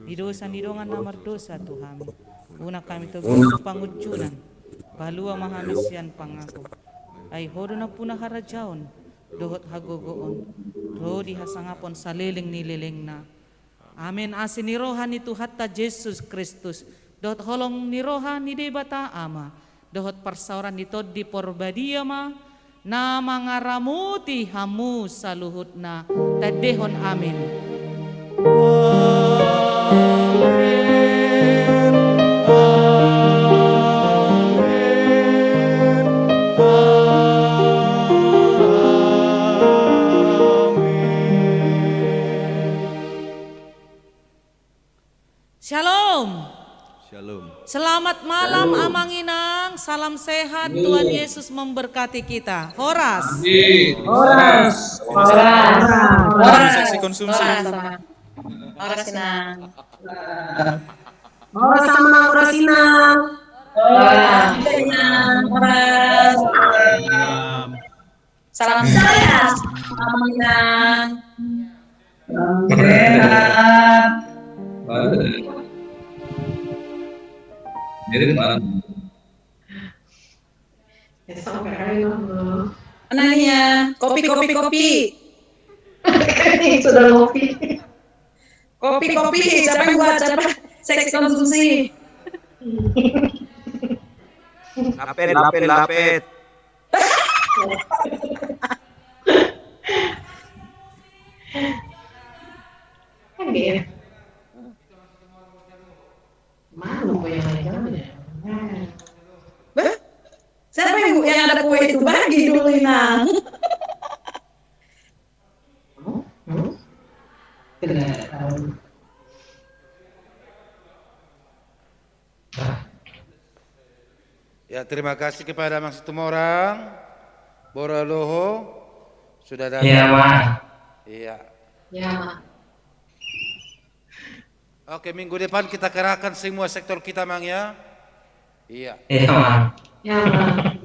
Didosa nidongan namar dosa tuhami. Una kami togut pangujunan. Balua mahami sian pangaku. Ay hodo na puna harajaon. Dohot hagogoon. Rodi hasangapon saliling nilileng na. Amin. Asin ni rohani tu hatta Yesus Kristus. Dohot holong ni rohani de bata ama. Dohot persauran di tod di porbadia ma. Na mangaramuti hamu saluhutna. Tadehon amin. Shalom. Shalom. Selamat malam Amanginang. Salam sehat. Tuhan Yesus memberkati kita. Horas. Horas. Seksi konsumsi. Horas Inang. Horas sama horas Inang. Horas Inang. Horas. Salam sehat. Inang. Sehat. Jadi mana? Ananya, kopi. Sudah ngopi. Kopi, siapa yang buat? Siapa? Seksi konsumsi. Lapet. Dia. Malu kok yang lain ya. Siapa yang ada kue itu bagi dulu Inang. Tidak tahu. Ya, terima kasih kepada Mas Tumorang, Boraloho sudah datang. Iya, Mak. Iya. Ya, Mak. Oke, minggu depan kita kerahkan semua sektor kita, Mang ya. Iya. Iya, Mak. Ya, Mak.